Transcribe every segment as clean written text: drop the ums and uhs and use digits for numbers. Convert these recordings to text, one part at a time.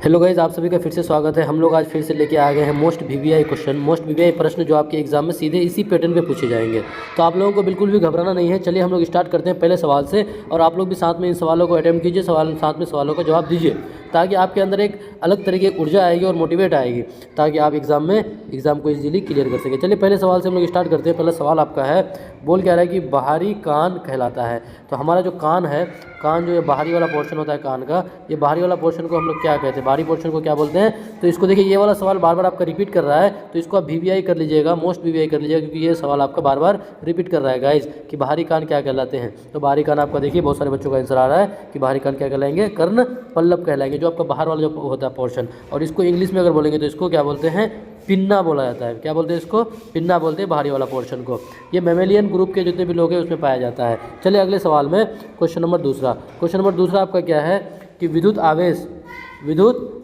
Hello guys, आप सभी का फिर से स्वागत है। हम लोग आज फिर से लेके आ गए हैं most VVI question, most VVI प्रश्न जो आपके एग्जाम में सीधे इसी पैटर्न पे पूछे जाएंगे। तो आप लोगों को बिल्कुल भी घबराना नहीं है। चलिए हम लोग स्टार्ट करते हैं पहले सवाल से, और आप लोग भी साथ में इन सवालों को अटेम्प्ट कीजिए, साथ में सवालों का जवाब दीजिए, ताकि आपके अंदर एक अलग तरीके की ऊर्जा आएगी और मोटिवेट आएगी, ताकि आप एग्ज़ाम को इजीली क्लियर कर सकें। चलिए पहले सवाल से हम लोग स्टार्ट करते हैं। पहला सवाल आपका है, बोल क्या रहा है कि बाहरी कान कहलाता है। तो हमारा जो कान है, कान जो ये बाहरी वाला पोर्शन होता है कान का, ये बाहरी वाला पोर्शन को हम लोग क्या कहते हैं, बाहरी पोर्शन को क्या बोलते हैं। तो इसको देखिए, ये वाला सवाल बार बार आपका रिपीट कर रहा है, तो इसको आप वीवीआई कर लीजिएगा, मोस्ट वीवीआई कर लीजिएगा, क्योंकि ये सवाल आपका बार बार रिपीट कर रहा है गाइज कि बाहरी कान क्या कहलाते हैं। तो बाहरी कान आपका देखिए बहुत सारे बच्चों का आंसर आ रहा है कि बाहरी कान क्या कहलाएंगे, कर्ण पल्लव कहलाएंगे, जो आपका बाहर वाला जो होता है पोर्शन। और इसको इंग्लिश में अगर बोलेंगे तो इसको क्या बोलते हैं, पिन्ना बोला जाता है। क्या बोलते हैं इसको, पिन्ना बोलते हैं बाहरी वाला पोर्शन को। ये मैमेलियन ग्रुप के जितने भी लोग हैं उसमें पाया जाता है। चलिए अगले सवाल में क्वेश्चन नंबर दूसरा आपका क्या है कि विद्युत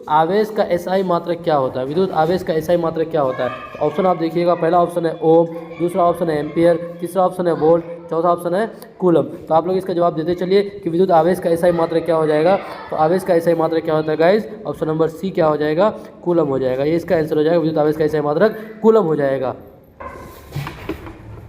आवेश का एसआई मात्रक क्या होता है। विद्युत आवेश का एसआई मात्रक क्या होता है। ऑप्शन आप देखिएगा, पहला ऑप्शन है ओम, दूसरा ऑप्शन है एम्पियर, तीसरा ऑप्शन है वोल्ट, चौथा ऑप्शन है कूलम। तो आप लोग इसका जवाब देते चलिए कि विद्युत आवेश का एसआई मात्रक क्या हो जाएगा। तो आवेश का एसआई मात्रक क्या होता है गाइस, ऑप्शन नंबर सी क्या हो जाएगा, कूलम हो जाएगा। ये इसका आंसर हो जाएगा, विद्युत आवेश का एसआई मात्रक कूलम हो जाएगा।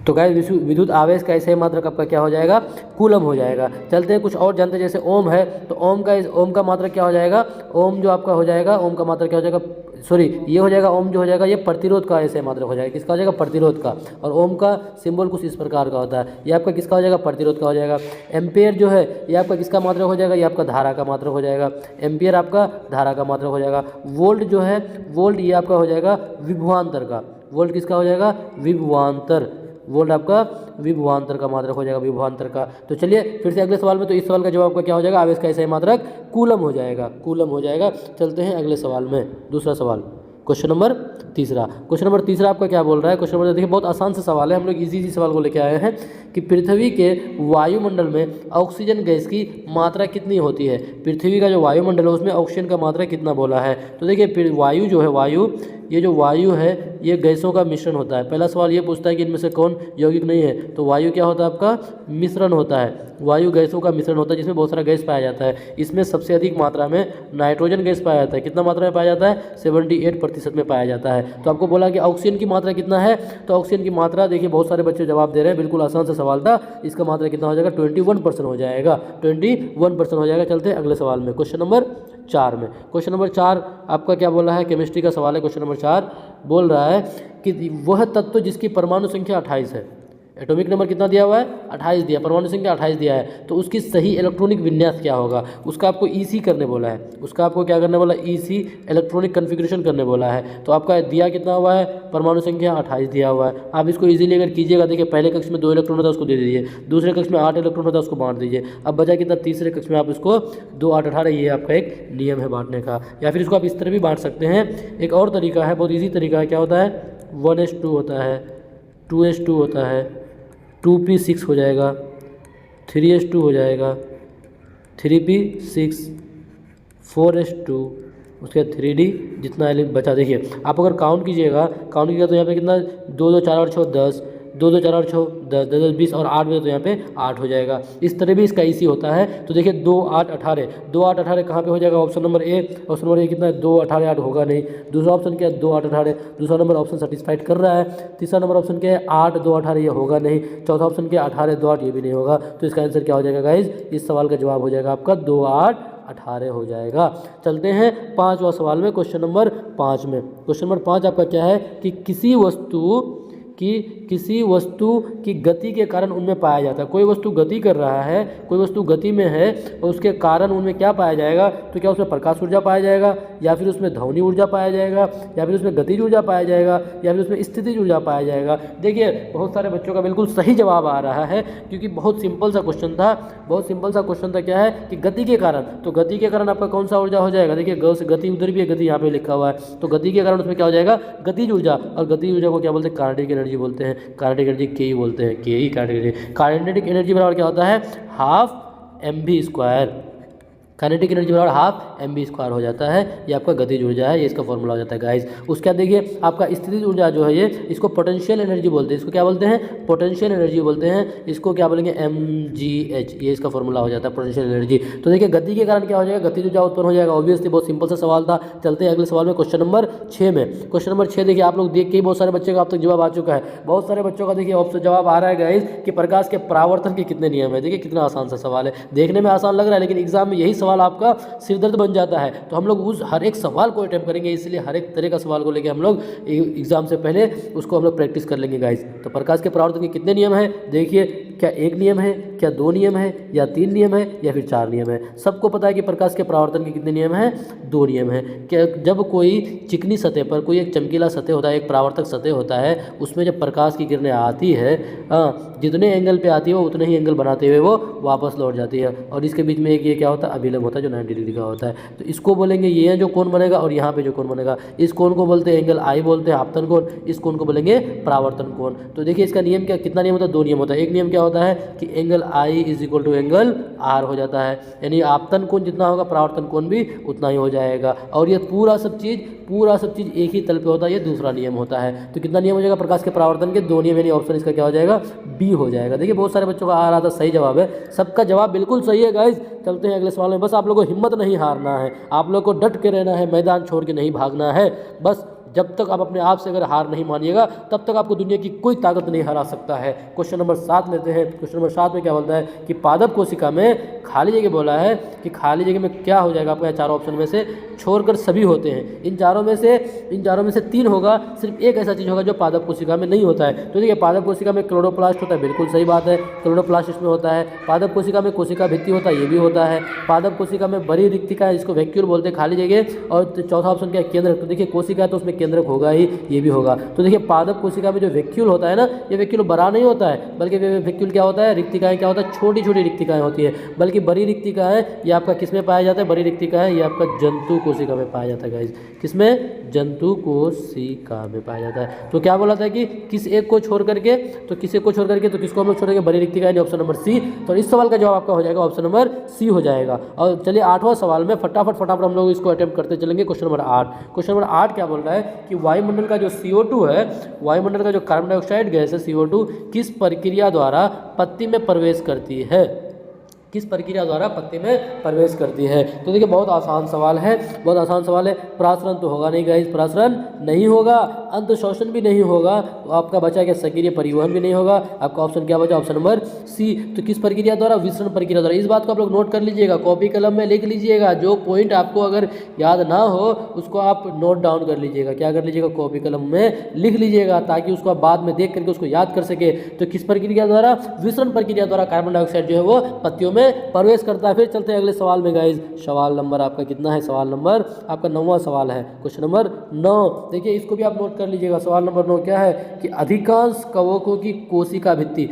तो गाइस विद्युत आवेश का एसआई मात्रक आपका क्या हो जाएगा, कूलम हो जाएगा। चलते हैं कुछ और जानते हैं, जैसे ओम है, तो ओम का मात्रक क्या हो जाएगा, ओम जो आपका हो जाएगा, ओम का मात्रक क्या हो जाएगा, सॉरी ये हो जाएगा ओम जो हो जाएगा, ये प्रतिरोध का एसआई मात्रक हो जाएगा। किसका हो जाएगा, प्रतिरोध का। और ओम का सिंबल कुछ इस प्रकार का होता है, ये आपका किसका हो जाएगा, प्रतिरोध का हो जाएगा। एम्पियर जो है ये आपका किसका मात्रक हो जाएगा, ये आपका धारा का मात्रक हो जाएगा। एम्पियर आपका धारा का मात्रक हो जाएगा। वोल्ट जो है, वोल्ट ये आपका हो जाएगा विभवांतर का। वोल्ट किसका हो जाएगा, विभवांतर। वोल्ट आपका विभवांतर का मात्रक हो जाएगा, विभवांतर का। तो चलिए फिर से अगले सवाल में, तो इस सवाल का जवाब आपका क्या हो जाएगा, आवेश का एसआई मात्रक कूलम हो जाएगा, कूलम हो जाएगा। चलते हैं अगले सवाल में, दूसरा सवाल, क्वेश्चन नंबर तीसरा आपका क्या बोल रहा है। क्वेश्चन नंबर देखिए बहुत आसान सा सवाल है, हम लोग इजी सवाल को लेके आए हैं कि पृथ्वी के वायुमंडल में ऑक्सीजन गैस की मात्रा कितनी होती है। पृथ्वी का जो वायुमंडल है उसमें ऑक्सीजन का मात्रा कितना बोला है। तो देखिए वायु जो है, ये जो वायु है ये गैसों का मिश्रण होता है। पहला सवाल ये पूछता है कि इनमें से कौन यौगिक नहीं है। तो वायु क्या होता है आपका, मिश्रण होता है। वायु गैसों का मिश्रण होता है जिसमें बहुत सारा गैस पाया जाता है। इसमें सबसे अधिक मात्रा में नाइट्रोजन गैस पाया जाता है। कितना मात्रा में पाया जाता है, 78% में पाया जाता है। तो आपको बोला कि ऑक्सीजन की मात्रा कितना है। तो ऑक्सीजन की मात्रा देखिए बहुत सारे बच्चे जवाब दे रहे हैं, बिल्कुल आसान सा सवाल था। इसका मात्रा कितना हो जाएगा, 21% हो जाएगा, 21% हो जाएगा। चलते हैं अगले सवाल में, क्वेश्चन नंबर 4 में। क्वेश्चन नंबर 4 आपका क्या बोला है, केमिस्ट्री का सवाल है। क्वेश्चन नंबर 4 बोल रहा है कि वह तत्व जिसकी परमाणु संख्या 28 है, एटॉमिक नंबर कितना दिया हुआ है, 28 दिया, परमाणु संख्या 28 दिया है, तो उसकी सही इलेक्ट्रॉनिक विन्यास क्या होगा। उसका आपको ईसी करने बोला है, उसका आपको क्या करने बोला, ईसी इलेक्ट्रॉनिक कन्फिग्रेशन करने बोला है। तो आपका दिया कितना हुआ है, परमाणु संख्या 28 दिया हुआ है। आप इसको इजीली अगर कीजिएगा, देखिए पहले कक्ष में 2 इलेक्ट्रॉन होता है उसको दे दीजिए, दूसरे कक्ष में 8 इलेक्ट्रॉन होता है उसको बांट दीजिए। अब बचा कितना, तीसरे कक्ष में आप इसको 2 8 18, ये आपका एक नियम है बांटने का। या फिर इसको आप इस तरह भी बांट सकते हैं। एक और तरीका है, बहुत ईजी तरीका है, क्या होता है, 1:2 होता है, 2:2 होता है, 2p6 हो जाएगा, 3:2 हो जाएगा, 3p6, 4:2, उसके बाद 3d जितना बचा। देखिए आप अगर काउंट कीजिएगा तो यहाँ पे कितना, 2 2 4 और 6 10, 2 2 4 और 6 10, 10 10 20 और 8 में, तो यहाँ पे 8 हो जाएगा। इस तरह भी इसका इसी होता है। तो देखिए 2 8 18, 2 8 18 कहाँ पे हो जाएगा, option number A. Option number A कितना है, 2 18 8 होगा नहीं। दूसरा ऑप्शन क्या है, 2 8 18, दूसरा नंबर ऑप्शन सेटिस्फाइड कर रहा है। तीसरा नंबर ऑप्शन क्या है, 8 2 18, ये होगा नहीं। चौथा ऑप्शन क्या है, 18 2 8, ये भी नहीं होगा। तो इसका आंसर क्या हो जाएगा गाइज, इस सवाल का जवाब हो जाएगा आपका 2 8 18 हो जाएगा। चलते हैं 5वां सवाल में, क्वेश्चन नंबर 5 में। क्वेश्चन नंबर 5 आपका क्या है कि किसी वस्तु की गति के कारण उनमें पाया जाता है। कोई वस्तु गति कर रहा है, कोई वस्तु गति में है, और उसके कारण उनमें क्या पाया जाएगा। तो क्या उसमें प्रकाश ऊर्जा पाया जाएगा, या फिर उसमें ध्वनि ऊर्जा पाया जाएगा, या फिर उसमें गतिज ऊर्जा पाया जाएगा, या फिर उसमें स्थितिज ऊर्जा पाया जाएगा। देखिए बहुत सारे बच्चों का बिल्कुल सही जवाब आ रहा है, क्योंकि बहुत सिंपल सा क्वेश्चन था। क्या है कि गति के कारण। तो गति के कारण आपका कौन सा ऊर्जा हो जाएगा, देखिए गति उधर भी है, गति यहाँ पे लिखा हुआ है। तो गति के कारण उसमें क्या हो जाएगा, गतिज ऊर्जा। और गतिज ऊर्जा को क्या बोलते हैं, काइनेटिक एनर्जी बोलते हैं। काइनेटिक एनर्जी के ही बोलते हैं, के ही काइनेटिक एनर्जी। काइनेटिक एनर्जी बराबर क्या होता है, 12 mv²। काइनेटिक एनर्जी बराबर हाफ mv² हो जाता है। ये आपका गतिज ऊर्जा है, ये इसका फॉर्मूला हो जाता है गाइस। उसके बाद देखिए आपका स्थितिज ऊर्जा जो है ये, इसको पोटेंशियल एनर्जी बोलते हैं। इसको क्या बोलते हैं? पोटेंशियल एनर्जी बोलते हैं। इसको क्या बोलेंगे? mgh, ये इसका फॉर्मूला हो जाता है पोटेंशियल एनर्जी। तो देखिए गति के कारण क्या हो जाएगा? गतिज ऊर्जा उत्पन्न हो जाएगा। ऑब्वियसली बहुत सिंपल सा सवाल था। चलते हैं अगले सवाल में, क्वेश्चन नंबर 6 में। क्वेश्चन नंबर 6 देखिए, आप लोग देख के बहुत सारे बच्चों का अब तक जवाब आ चुका है। बहुत सारे बच्चों का देखिए ऑप्शन जवाब आ रहा है गाइस कि प्रकाश के परावर्तन के कितने नियम है। देखिए कितना आसान सा सवाल है, देखने में आसान लग रहा है लेकिन एग्जाम में यही सवाल आपका सिरदर्द बन जाता है। तो हम लोग उस हर एक सवाल को अटेम्प्ट करेंगे, इसलिए हर एक तरह का सवाल को लेकर हम लोग एग्जाम से पहले उसको हम लोग प्रैक्टिस कर लेंगे गाइस। तो प्रकाश के परावर्तन के कितने नियम है? देखिए, क्या एक नियम है, क्या दो नियम है, या तीन नियम है, या फिर चार नियम है? सबको पता है कि प्रकाश के परावर्तन के कितने नियम हैं? दो नियम है। क्या जब कोई चिकनी सतह पर कोई एक चमकीला सतह होता है, एक परावर्तक सतह होता है, उसमें जब प्रकाश की किरणें आती है, जितने एंगल पे आती है वो उतने ही एंगल बनाते हुए वो वापस लौट जाती है। और इसके बीच में एक ये क्या होता है? अभिलंब होता है जो 90 डिग्री का होता है। तो इसको बोलेंगे ये जो कोण बनेगा, और यहाँ पे जो कोण बनेगा, इस कोण को बोलते हैं एंगल आई बोलते हैं, आपतन कोण। इस कोण को बोलेंगे परावर्तन कोण। तो देखिए इसका नियम क्या, कितना नियम होता है? दो नियम होता है। एक नियम क्या होता है कि angle I is equal to angle R हो जाता है, यानी आपतन कोण जितना होगा परावर्तन कोण भी उतना ही हो जाएगा। और ये पूरा सब चीज़ एक ही तल पे होता है, ये दूसरा नियम होता है। तो कितना नियम हो जाएगा प्रकाश के परावर्तन के? दो नियम, यानी ऑप्शन इसका क्या हो जाएगा? बी हो जाएगा। देखिए बहुत सारे बच्चों का आ रहा था, सही जवाब है, सबका जवाब बिल्कुल सही है गाइज। चलते हैं अगले सवाल में। बस आप लोगों को हिम्मत नहीं हारना है, आप लोग को डट के रहना है, मैदान छोड़ के नहीं भागना है। बस जब तक आप अपने आप से अगर हार नहीं मानिएगा तब तक आपको दुनिया की कोई ताकत नहीं हरा सकता है। क्वेश्चन नंबर 7 लेते हैं। क्वेश्चन नंबर 7 में क्या बोलता है कि पादप कोशिका में खाली जगह बोला है कि खाली जगह में क्या हो जाएगा आपका? चारों ऑप्शन में से छोड़कर सभी होते हैं। इन चारों में से 3 होगा, सिर्फ एक ऐसा चीज़ होगा जो पादप कोशिका में नहीं होता है। तो देखिए पादप कोशिका में क्लोरोप्लास्ट होता है, बिल्कुल सही बात है, क्लोरोप्लास्ट इसमें होता है। पादप कोशिका में कोशिका भित्ति होता है, ये भी होता है। पादप कोशिका में बड़ी रिक्तिका है, जिसको वैक्यूल बोलते हैं, खाली जगह। और चौथा ऑप्शन क्या है? केंद्रक। तो देखिए कोशिका है तो उसमें केंद्रक होगा ही, ये भी होगा। तो देखिए पादप कोशिका में जो वैक्यूल होता है ना, ये वैक्यूल बड़ा नहीं होता है, बल्कि वैक्यूल क्या होता है? रिक्तिकाएं क्या होता है? छोटी छोटी रिक्तिकाएं होती है। बल्कि बड़ी रिक्तिकाएं ये आपका किसमें पाया जाता है? बड़ी रिक्तिकाएं ये आपका जंतु कोशिका में पाया जाता है गाइस। किसमें? जंतु कोशिका में पाया जाता है। तो क्या बोला था कि किस एक को छोड़ करके, तो किसी को छोड़ करके, तो किसको हम लोग छोड़ेंगे? बड़ी रिक्तिकाएं, ऑप्शन नंबर सी। तो इस सवाल का जवाब आपका हो जाएगा ऑप्शन नंबर सी हो जाएगा। और चलिए 8वां सवाल में फटाफट हम लोग इसको अटेम्प्ट करते चलेंगे। Question number 8। क्वेश्चन नंबर 8 क्या बोल रहा है कि वायुमंडल का जो CO2 है, वायुमंडल का जो कार्बन डाइऑक्साइड गैस है CO2, किस प्रक्रिया द्वारा पत्ती में प्रवेश करती है? किस प्रक्रिया द्वारा पत्ती में प्रवेश करती है? तो देखिए बहुत आसान सवाल है, बहुत आसान सवाल है। प्रासरण तो होगा नहीं गाइस, प्रासरण नहीं होगा, अंत शोषण भी नहीं होगा, तो आपका बचा क्या? सक्रिय परिवहन भी नहीं होगा। आपका ऑप्शन क्या बचा? Option number C. तो किस प्रक्रिया द्वारा? विसरण प्रक्रिया द्वारा। इस बात को आप लोग नोट कर लीजिएगा, कॉपी कलम में लिख लीजिएगा। जो पॉइंट आपको अगर याद ना हो उसको आप नोट डाउन कर लीजिएगा। क्या कर लीजिएगा? कॉपी कलम में लिख लीजिएगा, ताकि उसको आप बाद में देख करके उसको याद कर सके। तो किस प्रक्रिया द्वारा? विसरण प्रक्रिया द्वारा कार्बन डाइऑक्साइड जो है वो पत्तियों में प्रवेश करता है। फिर चलते हैं अगले सवाल में गाइज। सवाल नंबर आपका कितना है? सवाल नंबर आपका 9वां सवाल है, क्वेश्चन नंबर 9। देखिए इसको भी आप नोट कर लीजिएगा। सवाल नंबर 9 क्या है कि अधिकांश कवकों की कोशिका भित्ति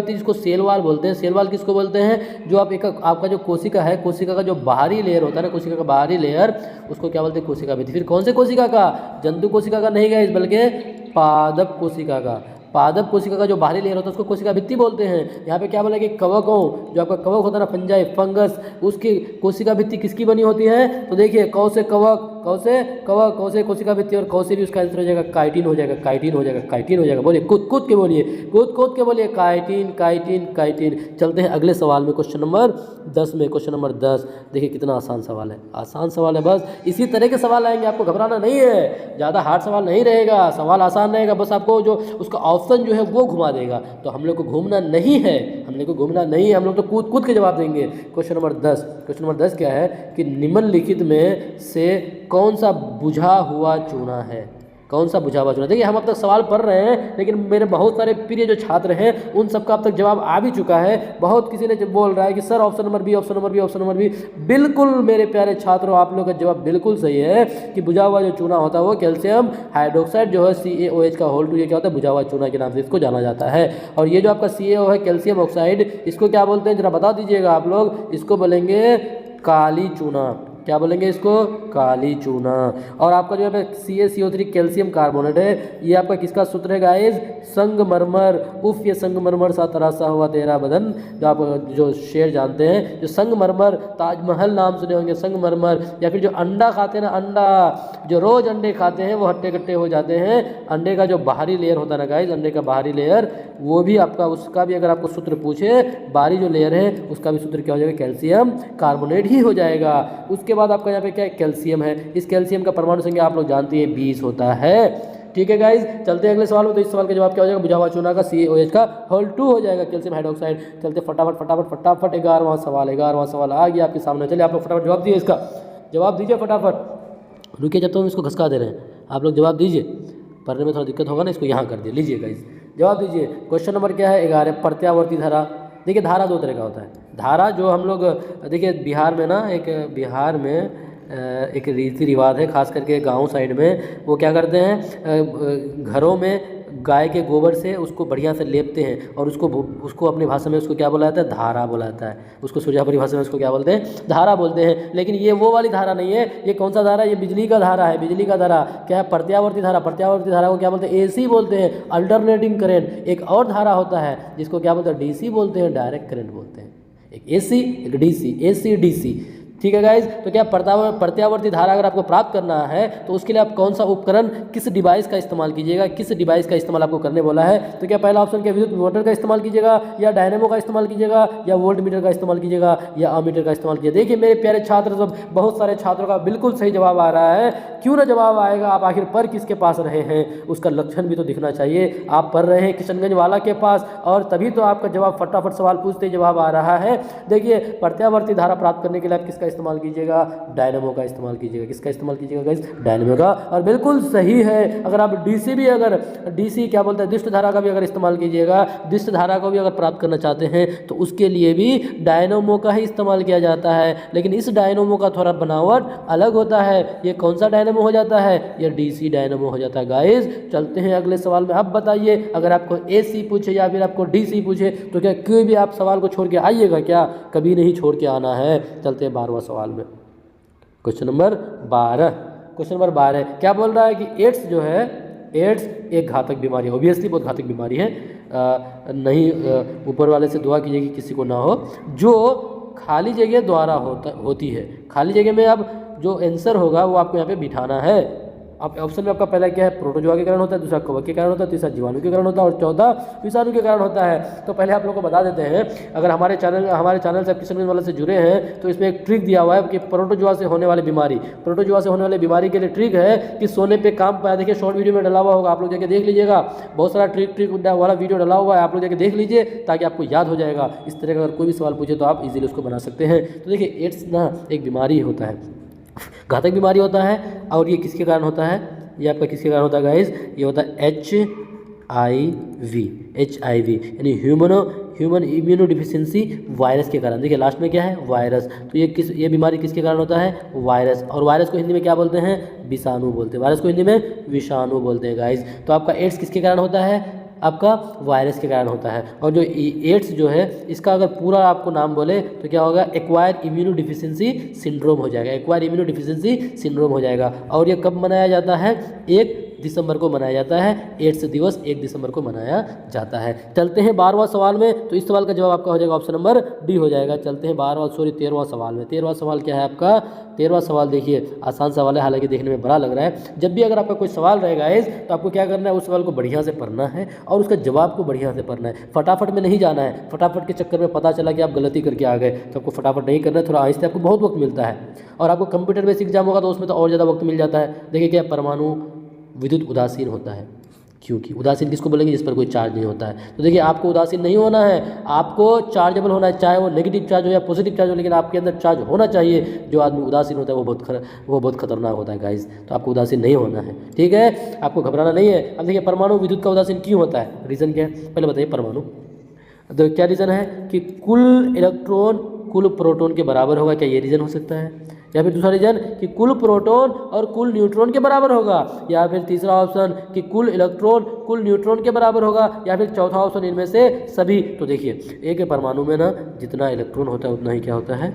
जिसको सेल वॉल बोलते हैं। सेल वॉल किसको बोलते हैं? जो आपका जो कोशिका है, कोशिका का जो बाहरी लेयर होता है ना, कोशिका का बाहरी लेयर, उसको क्या बोलते हैं? कोशिका भित्ति। फिर कौन से कोशिका का? जंतु कोशिका का नहीं गाइज, बल्कि पादप कोशिका का। पादप कोशिका का जो बाहरी लेयर होता है उसको कोशिका भित्ति बोलते हैं। यहाँ पे क्या बोला कि कवकों, जो आपका कवक होता है ना, फंजाई, फंगस, उसकी कोशिका भित्ति किसकी बनी होती है? तो देखिए कौ से कवक, कौ से कोशिका भित्ति, और कौ से भी उसका आंसर हो जाएगा काइटिन हो जाएगा, काइटिन हो जाएगा, काइटिन हो जाएगा। बोलिए कूद के बोलिए, कूद के बोलिए, काइटिन काइटिन काइटिन। चलते हैं अगले सवाल में, क्वेश्चन नंबर 10 में। क्वेश्चन नंबर 10 देखिए कितना आसान सवाल है, आसान सवाल है। बस इसी तरह के सवाल आएंगे, आपको घबराना नहीं है, ज़्यादा हार्ड सवाल नहीं रहेगा, सवाल आसान रहेगा। बस आपको जो उसका ऑप्शन जो है वो घुमा देगा। तो हम लोग को घूमना नहीं है, हम लोग को घूमना नहीं है, हम लोग तो कूद के जवाब देंगे। Question number 10। क्वेश्चन नंबर 10 क्या है कि निम्नलिखित में से कौन सा बुझा हुआ चूना है? कौन सा बुझा हुआ चूना? देखिए हम अब तक सवाल पढ़ रहे हैं, लेकिन मेरे बहुत सारे प्रिय जो छात्र हैं उन सबका अब तक जवाब आ भी चुका है। बहुत किसी ने बोल रहा है कि sir option number B, option number B, option number B. बिल्कुल मेरे प्यारे छात्रों, आप लोग का जवाब बिल्कुल सही है कि बुझा हुआ जो चूना होता है वो कैल्शियम हाइड्रोक्साइड जो है CaOH का होल 2, ये क्या होता है? बुझा हुआ चूना के नाम से इसको जाना जाता है। और ये जो आपका CaO है, कैल्शियम ऑक्साइड, इसको क्या बोलते हैं? जरा बता दीजिएगा आप लोग। इसको बोलेंगे काली चूना। क्या बोलेंगे इसको, काली चूना। और आपका जो है CaCO3 कैल्शियम कार्बोनेट है, ये आपका किसका सूत्र है गाइस, संगमरमर। उफ ये संगमरमर सा तरासा हुआ तेरा बदन, जो आप जो शेर जानते हैं, जो संगमरमर, ताजमहल नाम सुने होंगे संगमरमर। या फिर जो अंडा खाते हैं ना, अंडा जो रोज अंडे खाते हैं वो हट्टे कट्टे हो जाते हैं। अंडे का जो बाहरी लेयर होता है ना गाइस, अंडे का बाहरी लेयर, वो भी आपका, उसका भी अगर आपको सूत्र पूछे, बाहरी जो लेयर है उसका भी सूत्र क्या हो जाएगा, कैल्शियम कार्बोनेट ही हो जाएगा। उसके बाद आपका यहाँ पे क्या है, कैल्शियम है। इस कैल्शियम का परमाणु संख्या आप लोग जानते हैं 20 होता है। ठीक है गाइज, चलते हैं अगले सवाल में। तो इस सवाल का जवाब क्या हो जाएगा, बुझा हुआ चूना का CaOH का होल 2 हो जाएगा, कैल्शियम हाइड्रोक्साइड। चलते फटाफट फटाफट फटाफट 11वां सवाल आ गया आपके सामने। चलिए आप लोग फटाफट जवाब दिए, इसका जवाब दीजिए फटाफट। रुकिए जब तो हम इसको घसका दे रहे हैं, आप लोग जवाब दीजिए। पढ़ने में थोड़ा दिक्कत होगा ना, इसको यहाँ कर दिए। लीजिए गाइज जवाब दीजिए। क्वेश्चन नंबर क्या है, 11, प्रत्यावर्ती धारा। देखिए धारा 2 तरह का होता है। धारा जो हम लोग, देखिए बिहार में ना, बिहार में एक रीति रिवाज है, खास करके गांव साइड में, वो क्या करते हैं, घरों में गाय के गोबर से उसको बढ़िया से लेपते हैं और उसको अपनी भाषा में उसको क्या बोला जाता है, धारा बोला जाता है। उसको सुरजापुरी भाषा में उसको क्या बोलते हैं, धारा बोलते हैं। लेकिन ये वो वाली धारा नहीं है। ये कौन सा धारा है, ये बिजली का धारा है। बिजली का धारा क्या है, प्रत्यावर्ती धारा। प्रत्यावर्ती धारा को क्या बोलते हैं, AC बोलते हैं, अल्टरनेटिंग करंट। एक और धारा होता है जिसको क्या बोलते हैं, DC बोलते हैं, डायरेक्ट करंट बोलते हैं। एक AC एक DC, AC DC। ठीक है गाइज, तो क्या प्रत्यावर्ती धारा अगर आपको प्राप्त करना है तो उसके लिए आप कौन सा उपकरण, किस डिवाइस का इस्तेमाल कीजिएगा, किस डिवाइस का इस्तेमाल आपको करने बोला है। तो क्या पहला ऑप्शन क्या, विद्युत मोटर का इस्तेमाल कीजिएगा, या डायनेमो का इस्तेमाल कीजिएगा, या वोल्ट मीटर का इस्तेमाल कीजिएगा, या अमीटर का इस्तेमाल कीजिएगा। देखिए मेरे प्यारे छात्र, सब बहुत सारे छात्रों का बिल्कुल सही जवाब आ रहा है। क्यों ना जवाब आएगा, आप आखिर पढ़ किसके पास रहे हैं, उसका लक्षण भी तो दिखना चाहिए। आप पढ़ रहे हैं किशनगंज वाला के पास, और तभी तो आपका जवाब फटाफट सवाल पूछते ही जवाब आ रहा है। देखिए प्रत्यावर्ती धारा प्राप्त करने के लिए आप किसका इस्तेमाल कीजिएगा, डायनेमो का इस्तेमाल कीजिएगा। किसका इस्तेमाल कीजिएगा गाइस, डायनेमो का। और बिल्कुल सही है। अगर आप DC भी, अगर DC क्या बोलते हैं, दिष्ट धारा का भी अगर इस्तेमाल कीजिएगा, दिष्ट धारा को भी अगर प्राप्त करना चाहते हैं तो उसके लिए भी डायनेमो का ही इस्तेमाल किया जाता है। लेकिन इस डायनेमो का थोड़ा बनावट अलग होता है। ये कौन सा डायनेमो हो जाता है, ये DC डायनेमो हो जाता है गाइस। चलते हैं अगले सवाल में। अब बताइए, अगर आपको AC पूछे या फिर आपको DC पूछे तो क्या कोई भी आप सवाल को छोड़ के आइएगा क्या, कभी नहीं छोड़ के आना है। चलते हैं 12वां सवाल में। क्वेश्चन नंबर 12 क्या बोल रहा है कि एड्स जो है, एड्स एक घातक बीमारी है। ऑब्वियसली बहुत घातक बीमारी है। नहीं, ऊपर वाले से दुआ कीजिए कि किसी को ना हो, जो खाली जगह द्वारा होती है। खाली जगह में अब जो आंसर होगा वो आपको यहाँ पे बिठाना है। अब ऑप्शन में आपका पहला क्या है, प्रोटोजोआ के कारण होता है, दूसरा कवक के कारण होता है, तीसरा जीवाणु के कारण होता है, और चौथा विषाणु के कारण होता है। तो पहले आप लोगों को बता देते हैं, अगर हमारे चैनल से आप किशनगंज वाला से जुड़े हैं तो इसमें एक ट्रिक दिया हुआ है कि प्रोटोजोआ से होने वाली बीमारी के लिए ट्रिक है कि सोने पे काम पाया। देखिए शॉर्ट वीडियो में डला हुआ होगा, आप लोग जाके देख लीजिएगा। बहुत सारा ट्रिक वाला वीडियो डला हुआ है, आप लोग जाके देख लीजिए ताकि आपको याद हो जाएगा। इस तरह का अगर कोई भी सवाल पूछे तो आप इजीली उसको बना सकते हैं। तो देखिए एड्स ना एक बीमारी होता है, घातक बीमारी होता है। और ये किसके कारण होता है, ये आपका किसके कारण होता है गाइस, ये होता है HIV यानी ह्यूमन इम्यूनो डिफिशियंसी वायरस के कारण। देखिए लास्ट में क्या है, वायरस। तो ये बीमारी किसके कारण होता है, वायरस। और वायरस को हिंदी में क्या बोलते हैं, विषाणु बोलते हैं। वायरस को हिंदी में विषाणु बोलते हैं गाइस। तो आपका एड्स किसके कारण होता है, आपका वायरस के कारण होता है। और जो एड्स जो है, इसका अगर पूरा आपको नाम बोले तो क्या होगा, एक्वायर्ड इम्यूनो डिफिशियंसी सिंड्रोम हो जाएगा। एक्वायर्ड इम्यूनो डिफिशियंसी सिंड्रोम हो जाएगा। और ये कब मनाया जाता है, 1 दिसंबर को मनाया जाता है। एड्स दिवस 1 दिसंबर को मनाया जाता है। चलते हैं 12वां सवाल में। तो इस सवाल का जवाब आपका हो जाएगा ऑप्शन नंबर डी हो जाएगा। चलते हैं 13वां सवाल में। 13वां सवाल क्या है आपका, 13वां सवाल देखिए आसान सवाल है, हालांकि देखने में बड़ा लग रहा है। जब भी अगर आपका कोई सवाल रहेगा तो आपको क्या करना है, उस सवाल को बढ़िया से पढ़ना है और उसका जवाब को बढ़िया से पढ़ना है। फटाफट में नहीं जाना है। फटाफट के चक्कर में पता चला कि आप गलती करके आ गए तो आपको फटाफट नहीं करना है, थोड़ा आहिस्ते। आपको बहुत वक्त मिलता है। और आपको कंप्यूटर बेसिक एग्जाम होगा तो उसमें तो और ज़्यादा वक्त मिल जाता है। देखिए क्या, परमाणु विद्युत उदासीन होता है। क्योंकि उदासीन किसको बोलेंगे, जिस पर कोई चार्ज नहीं होता है। तो देखिए आपको उदासीन नहीं होना है, आपको चार्जेबल होना है, चाहे वो नेगेटिव चार्ज हो या पॉजिटिव चार्ज हो, लेकिन आपके अंदर चार्ज होना चाहिए। जो आदमी उदासीन होता है वो बहुत खतरनाक होता है गाइस। तो आपको उदासीन नहीं होना है, ठीक है, आपको घबराना नहीं है। अब देखिए परमाणु विद्युत का उदासीन क्यों होता है, रीज़न क्या है पहले बताइए। परमाणु तो क्या रीज़न है कि कुल इलेक्ट्रॉन कुल प्रोटॉन के बराबर होगा, क्या ये रीज़न हो सकता है। या फिर दूसरा रीजन कि कुल प्रोटॉन और कुल न्यूट्रॉन के बराबर होगा। या फिर तीसरा ऑप्शन कि कुल इलेक्ट्रॉन कुल न्यूट्रॉन के बराबर होगा। या फिर चौथा ऑप्शन इनमें से सभी। तो देखिए एक परमाणु में ना जितना इलेक्ट्रॉन होता है उतना ही क्या होता है,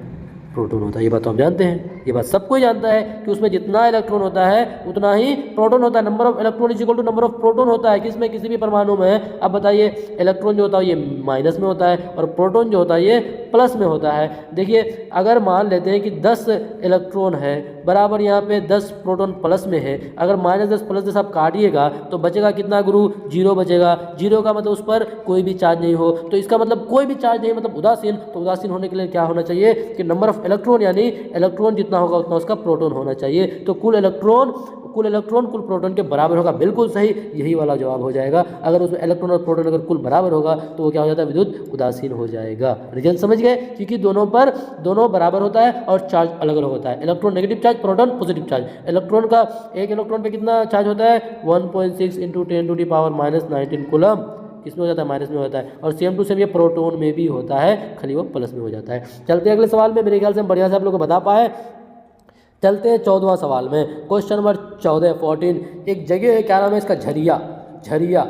प्रोटॉन होता है। ये बात तो आप जानते हैं, ये बात सब कोई जानता है कि उसमें जितना इलेक्ट्रॉन होता है उतना ही प्रोटॉन होता है। Number of electron is equal to number of proton होता है किसमें, किसी भी परमाणु में। अब बताइए, इलेक्ट्रॉन जो होता है ये माइनस में होता है और प्रोटॉन जो होता है ये प्लस में होता है। देखिए, अगर मान लेते हैं कि 10 इलेक्ट्रॉन है बराबर यहाँ पे 10 प्रोटॉन प्लस में है, अगर -10 + 10 आप काटिएगा तो बचेगा कितना गुरु, 0 बचेगा। 0 का मतलब उस पर कोई भी चार्ज नहीं हो, तो इसका मतलब कोई भी चार्ज नहीं, मतलब उदासीन। तो उदासीन होने के लिए क्या होना चाहिए कि नंबर ऑफ इलेक्ट्रॉन, यानी इलेक्ट्रॉन जितना होगा उतना उसका प्रोटॉन होना चाहिए। तो कुल इलेक्ट्रॉन कुल प्रोटॉन के बराबर होगा। बिल्कुल सही, यही वाला जवाब हो जाएगा। अगर उसमें इलेक्ट्रॉन और प्रोटॉन अगर कुल बराबर होगा तो वो क्या हो जाता है, विद्युत उदासीन हो जाएगा। रीजन समझ गए, क्योंकि दोनों बराबर होता है और चार्ज अलग अलग होता है। Electron negative charge, proton positive charge. Electron का एक इलेक्ट्रॉन पे कितना चार्ज होता है, 1.6 × 10⁻⁻19 कूलम किसमें हो जाता है, माइनस में होता है। और सेम टू सेम ये प्रोटॉन में भी होता है, खाली वो प्लस में हो जाता है। चलते हैं अगले सवाल में, मेरे ख्याल से हम बढ़िया से आप लोग को बता पाए। चलते हैं 14वां सवाल में। क्वेश्चन नंबर 14 एक जगह है, क्या नाम है इसका, झरिया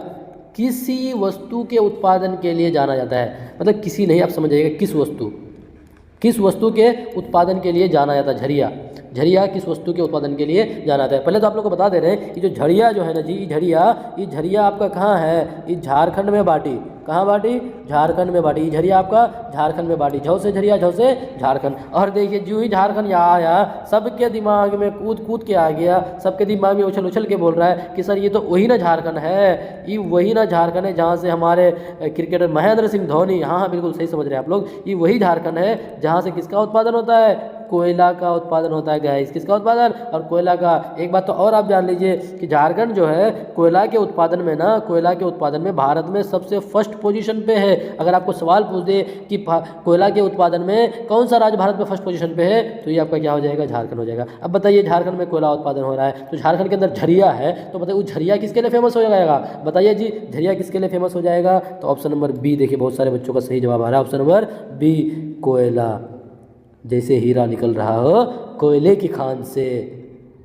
किसी वस्तु के उत्पादन के लिए जाना जाता है। मतलब किसी नहीं, आप समझ जाइएगा, किस वस्तु के उत्पादन के लिए जाना जाता है। झरिया किस वस्तु के उत्पादन के लिए जाना जाता है। पहले तो आप लोग को बता दे रहे हैं कि जो झरिया जो है ना जी, ये झरिया आपका कहाँ है, ये झारखंड में बाटी। कहाँ बाटी, झारखंड में बाटी। झरिया आपका झारखंड में बाटी। झौ से झरिया, झौ से झारखंड। और देखिए, जो ही झारखंड यहाँ आया, सबके दिमाग में कूद के आ गया, सबके दिमाग में उछल के बोल रहा है कि सर ये तो वही ना झारखंड है, ये वही ना झारखंड है जहाँ से हमारे क्रिकेटर महेंद्र सिंह धोनी, हाँ बिल्कुल सही समझ रहे हैं आप लोग, ये वही झारखंड है जहाँ से किसका उत्पादन होता है, कोयला का उत्पादन होता है गाइस। किसका उत्पादन, और कोयला का। एक बात तो और आप जान लीजिए कि झारखंड जो है कोयला के उत्पादन में भारत में सबसे फर्स्ट पोजीशन पे है। अगर आपको सवाल पूछ दे कि कोयला के उत्पादन में कौन सा राज्य भारत में फर्स्ट पोजीशन पे है, तो ये आपका क्या हो जाएगा, झारखंड हो जाएगा। अब बताइए, झारखंड में कोयला उत्पादन हो रहा है, तो झारखंड के अंदर झरिया है, तो बताइए वो झरिया किसके लिए फेमस हो जाएगा, बताइए जी, झरिया किसके लिए फेमस हो जाएगा। तो ऑप्शन नंबर बी, देखिए बहुत सारे बच्चों का सही जवाब आ रहा है, ऑप्शन नंबर बी, कोयला। जैसे हीरा निकल रहा हो कोयले की खान से,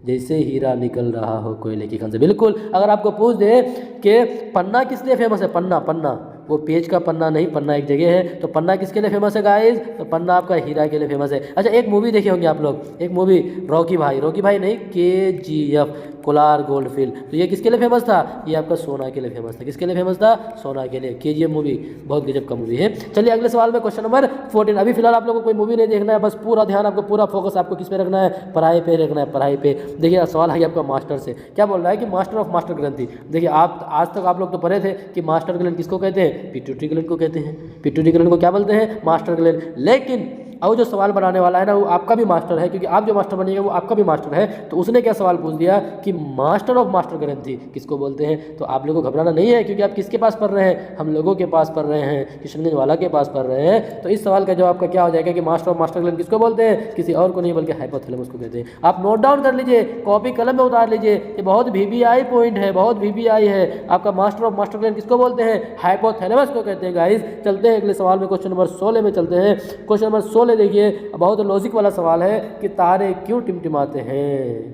जैसे हीरा निकल रहा हो कोयले की खान से। बिल्कुल, अगर आपको पूछ दे कि पन्ना किस लिए फेमस है, पन्ना वो पेज का पन्ना नहीं, पन्ना एक जगह है, तो पन्ना किसके लिए फेमस है गाइस, तो पन्ना आपका हीरा के लिए फेमस है। अच्छा, एक मूवी देखे होंगे आप लोग, एक मूवी रॉकी भाई नहीं, KGF, कोलार गोल्ड फील्ड। तो ये किसके लिए फेमस था, ये आपका सोना के लिए फेमस था। किसके लिए फेमस था, सोना के लिए। KGF मूवी बहुत गजब का मूवी है। चलिए अगले सवाल में, क्वेश्चन नंबर 14। अभी फिलहाल आप लोगों को कोई मूवी नहीं देखना है, बस पूरा ध्यान आपको, पूरा फोकस आपको किस पे रखना है, पढ़ाई पे रखना है, पढ़ाई पे। देखिए सवाल है आपका मास्टर से, क्या बोल रहा है कि मास्टर ऑफ मास्टर ग्रंथि। देखिए, आप आज तक आप लोग तो पढ़े थे कि मास्टर ग्लैंड किसको कहते हैं, पिट्यूटरी ग्लैंड को कहते हैं। पिट्यूटरी ग्लैंड को क्या बोलते हैं, मास्टर ग्लैंड। लेकिन अब जो सवाल बनाने वाला है ना, वो आपका भी मास्टर है, क्योंकि आप जो मास्टर बनिएगा वो आपका भी मास्टर है। तो उसने क्या सवाल पूछ दिया कि मास्टर ऑफ मास्टर ग्रंथि किसको बोलते हैं। तो आप लोगों को घबराना नहीं है, क्योंकि आप किसके पास पढ़ रहे हैं, हम लोगों के पास पढ़ रहे हैं, किशनगंज वाला के पास पढ़ रहे हैं। तो इस सवाल का जवाब आपका क्या हो जाएगा कि मास्टर ऑफ मास्टर ग्लैंड किसको बोलते हैं, किसी और को नहीं बल्कि हाइपोथैलेमस को कहते हैं। आप नोट डाउन कर लीजिए, कॉपी कलम में उतार लीजिए, ये बहुत VVI पॉइंट है, बहुत VVI है। आपका मास्टर ऑफ मास्टर ग्लैंड किसको बोलते हैं, हाइपोथैलेमस को कहते हैं गाइस। चलते हैं अगले सवाल में, क्वेश्चन नंबर 16 में चलते हैं। क्वेश्चन नंबर 16 देखिए, बहुत लॉजिक वाला सवाल है कि तारे क्यों टिमटिमाते हैं,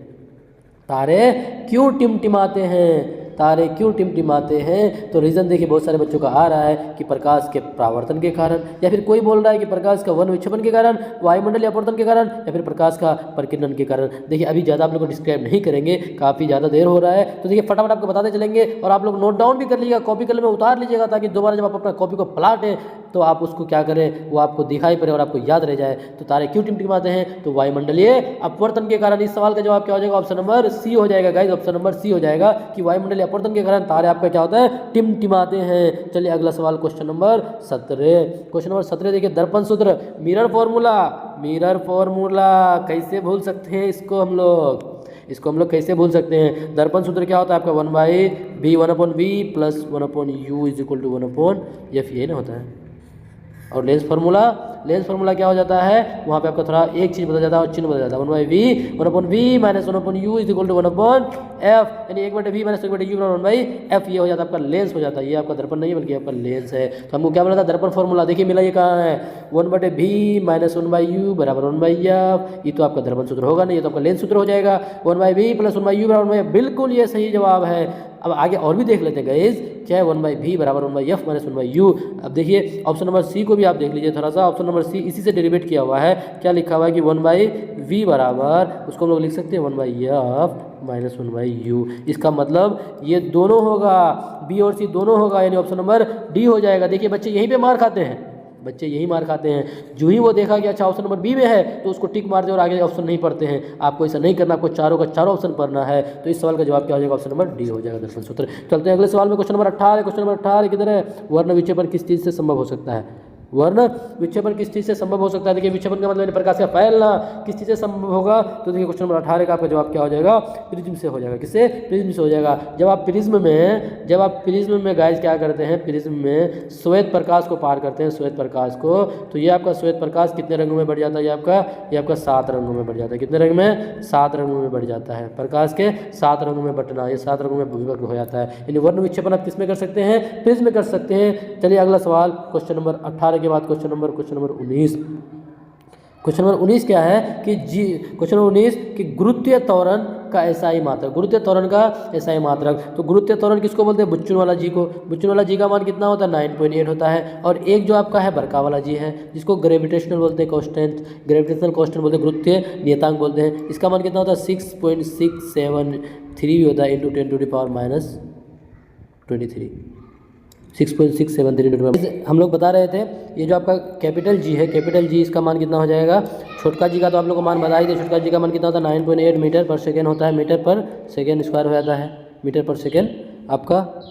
तारे क्यों टिमटिमाते हैं, तारे क्यों टिमटिमाते हैं। तो रीज़न देखिए बहुत सारे बच्चों का आ रहा है कि प्रकाश के परावर्तन के कारण, या फिर कोई बोल रहा है कि प्रकाश का वन विक्षेपण के कारण, वायुमंडलीय अपवर्तन के कारण, या फिर प्रकाश का परिकिरण के कारण। देखिए अभी ज़्यादा आप लोग को डिस्क्राइब नहीं करेंगे, काफ़ी ज़्यादा देर हो रहा है, तो देखिए फटाफट आपको बताते चलेंगे और आप लोग नोट डाउन भी कर लीजिएगा, कॉपी कलम में उतार लीजिएगा, ताकि दोबारा जब आप अपना कॉपी को पलटें तो आप उसको क्या करें, वो आपको दिखाई पड़े और आपको याद रह जाए। तो तारे क्यों टिमटिमाते हैं, तो वायुमंडलीय अपवर्तन के कारण। इस सवाल का जवाब क्या हो जाएगा, ऑप्शन नंबर सी हो जाएगा गाइस, ऑप्शन नंबर सी हो जाएगा कि वायुमंडलीय अपवर्तन के कारण तारे आपका क्या होता है, टिमटिमाते हैं। चलिए अगला सवाल, क्वेश्चन नंबर 17। क्वेश्चन नंबर 17 देखिए, दर्पण सूत्र, मिरर फॉर्मूला कैसे भूल सकते हैं इसको हम लोग कैसे भूल सकते हैं। दर्पण सूत्र क्या होता है आपका, 1/b 1/v + 1/u = 1/f, ये ना होता है। और लेंस फार्मूला क्या हो जाता है, वहाँ पे आपका थोड़ा एक चीज़ बदल जाता है और चिन्ह बदल जाता है, 1/v 1/v - 1/u = 1/f, यानी 1/v - 1/u 1/f, ये हो जाता है आपका लेंस हो जाता है। ये आपका दर्पण नहीं है बल्कि आपका लेंस है। तो हमको क्या मिला था, दर्पण फार्मूला। देखिए मिला, ये कहाँ है, 1/v - 1/u = 1/f। ये तो आपका दर्पण सूत्र होगा नहीं, ये तो आपका लेंस सूत्र हो जाएगा। 1/v + 1/u = 1/f, बिल्कुल ये सही जवाब है। अब आगे और भी देख लेते हैं गाइस, क्या है 1/v बराबर 1/f माइनस 1/u। अब देखिए ऑप्शन नंबर सी को भी आप देख लीजिए थोड़ा सा, ऑप्शन नंबर सी इसी से डेरिवेट किया हुआ है। क्या लिखा हुआ है कि 1/v बराबर, उसको हम लोग लिख सकते हैं 1/f माइनस 1/u। इसका मतलब ये दोनों होगा, बी और सी दोनों होगा, यानी ऑप्शन नंबर डी हो जाएगा। देखिए बच्चे यहीं पे मार खाते हैं, बच्चे यही मार खाते हैं। जो ही वो देखा कि अच्छा ऑप्शन नंबर बी में है तो उसको टिक मारते और आगे ऑप्शन नहीं पढ़ते हैं। आपको ऐसा नहीं करना, आपको चारों का चारों ऑप्शन पढ़ना है। तो इस सवाल का जवाब क्या हो जाएगा, ऑप्शन नंबर डी हो जाएगा दर्शन सूत्र। चलते हैं अगले सवाल में, क्वेश्चन नंबर 18। क्वेश्चन नंबर 18 किधर है, वर्ण विक्षेपण किस चीज़ से संभव हो सकता है, वर्ण विक्षेपण किस चीज़ से संभव हो सकता है। देखिए विक्षेपण का मतलब प्रकाश का फैलना, किस चीज़ से संभव होगा। तो देखिए क्वेश्चन नंबर 18 का आपका जवाब क्या हो जाएगा, प्रिज्म से हो जाएगा। किससे, प्रिज्म से हो जाएगा। जब आप प्रिज्म में गाइस क्या करते हैं, प्रिज्म में श्वेत प्रकाश को पार करते हैं, श्वेत प्रकाश को, तो ये आपका श्वेत प्रकाश कितने रंगों में बढ़ जाता है, ये आपका 7 रंगों में बढ़ जाता है। कितने रंग में, 7 रंगों में बढ़ जाता है। प्रकाश के 7 रंगों में बंटना, ये 7 रंगों में विभक्त हो जाता है। यानी वर्ण विक्षेपण आप किस में कर सकते हैं, प्रिज्म में कर सकते हैं। चलिए अगला सवाल, क्वेश्चन नंबर 18 के बाद क्वेश्चन नंबर 19। क्वेश्चन नंबर 19 क्या है कि क्वेश्चन नंबर 19 कि गुरुत्वीय त्वरण का एसआई मात्रक, गुरुत्वीय त्वरण का एसआई मात्रक। तो गुरुत्वीय त्वरण किसको बोलते हैं, बुच्चन वाला जी को। बुच्चन वाला जी का मान कितना होता है, 9.8 होता है। और एक जो आपका है बरका वाला जी है, जिसको ग्रेविटेशनल बोलते हैं, कांस्टेंट, ग्रेविटेशनल कांस्टेंट बोलते हैं, गुरुत्वीय नियतांक बोलते हैं। इसका मान कितना होता है, 6.673 होता है इंटू 10⁻23। 6.673 हम लोग बता रहे थे। ये जो आपका कैपिटल जी है, कैपिटल जी, इसका मान कितना हो जाएगा। छोटका जी का तो आप लोग को मान बता ही थे, छोटका जी का मान कितना होता है, 9.8 मीटर पर सेकेंड होता है। मीटर पर सेकेंड स्क्वायर हो जाता है, मीटर पर सेकेंड आपका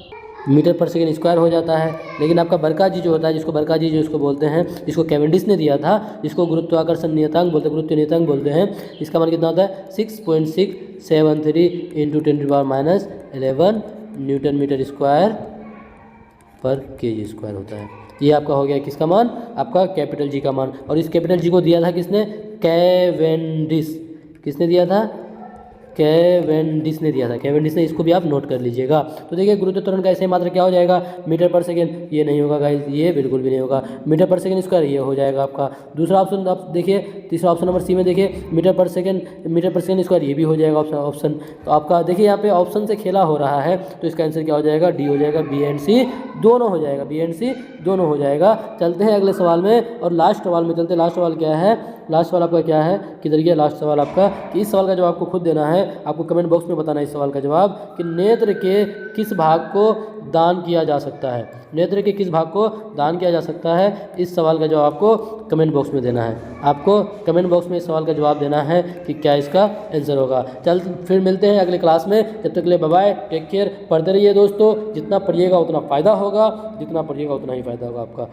मीटर पर सेकेंड स्क्वायर हो जाता है। लेकिन आपका बरका जी जो होता है, जिसको बरका जी जो इसको बोलते हैं, जिसको कैवेंडिश ने दिया था, जिसको गुरुत्वाकर्षण नियतांक बोलते हैं, गुरुत्व नियतांक बोलते हैं, इसका मान कितना होता है 6.673 इंटू 10⁻11 न्यूटन मीटर स्क्वायर पर केजी स्क्वायर होता है। ये आपका हो गया किसका मान, आपका कैपिटल जी का मान। और इस कैपिटल जी को दिया था किसने, कैवेंडिश। किसने दिया था, कैवेंडिश ने दिया था, कैवेंडिश ने। इसको भी आप नोट कर लीजिएगा। तो देखिए गुरुत्व त्वरण का ऐसे मात्रा क्या हो जाएगा, मीटर पर सेकेंड, ये नहीं होगा गाइस, ये बिल्कुल भी नहीं होगा। मीटर पर सेकेंड स्क्वायर ये हो जाएगा आपका। दूसरा ऑप्शन आप देखिए, तीसरा ऑप्शन नंबर सी में देखिए, मीटर पर सेकेंड स्क्वायर, ये भी हो जाएगा ऑप्शन। तो आपका देखिए यहाँ पे ऑप्शन से खेला हो रहा है, तो इसका आंसर क्या हो जाएगा, डी हो जाएगा। बी एंड सी दोनों हो जाएगा, बी एंड सी दोनों हो जाएगा। चलते हैं अगले सवाल में, और लास्ट सवाल में चलते हैं। लास्ट सवाल क्या है, लास्ट सवाल आपका क्या है, किधर गया लास्ट सवाल आपका, कि इस सवाल का जवाब आपको खुद देना है। आपको कमेंट बॉक्स में बताना है इस सवाल का जवाब, कि नेत्र के किस भाग को दान किया जा सकता है, नेत्र के किस भाग को दान किया जा सकता है। इस सवाल का जवाब आपको कमेंट बॉक्स में देना है। आपको कमेंट बॉक्स में इस सवाल का जवाब देना है कि क्या इसका आंसर होगा। चल फिर मिलते हैं अगले क्लास में, जब तक के लिए बाय बाय, टेक केयर। पढ़ते रहिए दोस्तों, जितना पढ़िएगा उतना फ़ायदा होगा, जितना पढ़िएगा उतना ही फ़ायदा होगा आपका।